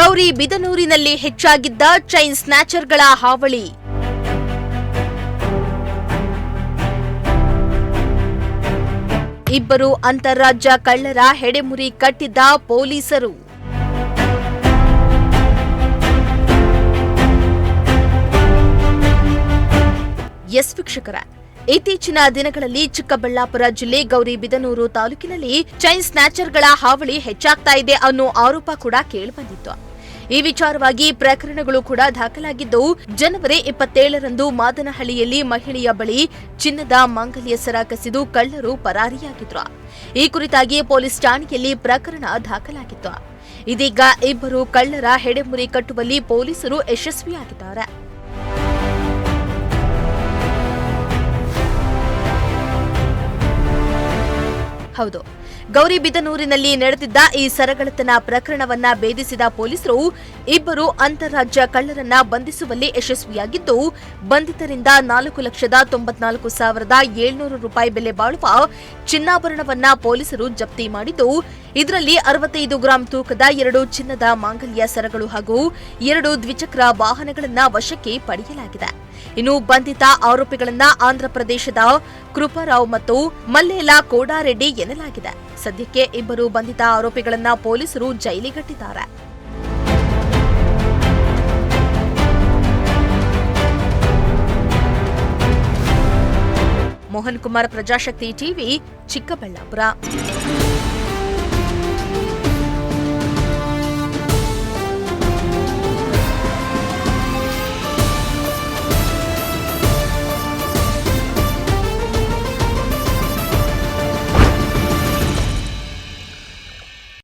ಗೌರಿಬಿದನೂರಿನಲ್ಲಿ ಹೆಚ್ಚಾಗಿದ್ದ chain ಸ್ನ್ಯಾಚರ್ಗಳ ಹಾವಳಿ. ಇಬ್ಬರು ಅಂತಾರಾಜ್ಯ ಕಳ್ಳರ ಹೆಡೆಮುರಿ ಕಟ್ಟಿದ್ದ ಪೊಲೀಸರು. ಎಸ್ ವೀಕ್ಷಕರ, ಇತ್ತೀಚಿನ ದಿನಗಳಲ್ಲಿ ಚಿಕ್ಕಬಳ್ಳಾಪುರ ಜಿಲ್ಲೆ ಗೌರಿಬಿದನೂರು ತಾಲೂಕಿನಲ್ಲಿ ಚೈನ್ ಸ್ನ್ಯಾಚರ್ಗಳ ಹಾವಳಿ ಹೆಚ್ಚಾಗ್ತಾ ಇದೆ ಅನ್ನೋ ಆರೋಪ ಕೂಡ ಕೇಳಿಬಂದಿತ್ತು. ಈ ವಿಚಾರವಾಗಿ ಪ್ರಕರಣಗಳು ಕೂಡ ದಾಖಲಾಗಿದ್ದು, ಜನವರಿ 27ರಂದು ಮಾದನಹಳ್ಳಿಯಲ್ಲಿ ಮಹಿಳೆಯ ಬಳಿ ಚಿನ್ನದ ಮಾಂಗಲ್ಯ ಸರ ಕಸಿದು ಕಳ್ಳರು ಪರಾರಿಯಾಗಿದ್ರು. ಈ ಕುರಿತಾಗಿ ಪೊಲೀಸ್ ಠಾಣೆಯಲ್ಲಿ ಪ್ರಕರಣ ದಾಖಲಾಗಿತ್ತು. ಇದೀಗ ಇಬ್ಬರು ಕಳ್ಳರ ಹೆಡೆಮುರಿ ಕಟ್ಟುವಲ್ಲಿ ಪೊಲೀಸರು ಯಶಸ್ವಿಯಾಗಿದ್ದಾರೆ. ಹೌದು, ಗೌರಿಬಿದನೂರಿನಲ್ಲಿ ನಡೆದಿದ್ದ ಈ ಸರಗಳ್ಳತನ ಪ್ರಕರಣವನ್ನ ಭೇದಿಸಿದ ಪೊಲೀಸರು ಇಬ್ಬರು ಅಂತಾರಾಜ್ಯ ಕಳ್ಳರನ್ನ ಬಂಧಿಸುವಲ್ಲಿ ಯಶಸ್ವಿಯಾಗಿದ್ದು, ಬಂಧಿತರಿಂದ 4,94,700 ರೂಪಾಯಿ ಬೆಲೆ ಬಾಳುವ ಚಿನ್ನಾಭರಣವನ್ನ ಪೊಲೀಸರು ಜಪ್ತಿ ಮಾಡಿದ್ದು, ಇದರಲ್ಲಿ 65 ಗ್ರಾಂ ತೂಕದ 2 ಚಿನ್ನದ ಮಾಂಗಲ್ಯ ಸರಗಳು ಹಾಗೂ 2 ದ್ವಿಚಕ್ರ ವಾಹನಗಳನ್ನ ವಶಕ್ಕೆ ಪಡೆಯಲಾಗಿದೆ. ಇನ್ನು ಬಂಧಿತ ಆರೋಪಿಗಳನ್ನ ಆಂಧ್ರಪ್ರದೇಶದ ಕೃಪಾರಾವ್ ಮತ್ತು ಮಲ್ಲೇಲ ಕೋಡಾರೆಡ್ಡಿ ಎನ್ನಲಾಗಿದೆ. ಸದ್ಯಕ್ಕೆ ಇಬ್ಬರು ಬಂಧಿತ ಆರೋಪಿಗಳನ್ನ ಪೊಲೀಸರು ಜೈಲಿಗಟ್ಟಿದ್ದಾರೆ. ಮೋಹನ್ ಕುಮಾರ್, ಪ್ರಜಾಶಕ್ತಿ ಟಿವಿ, ಚಿಕ್ಕಬಳ್ಳಾಪುರ.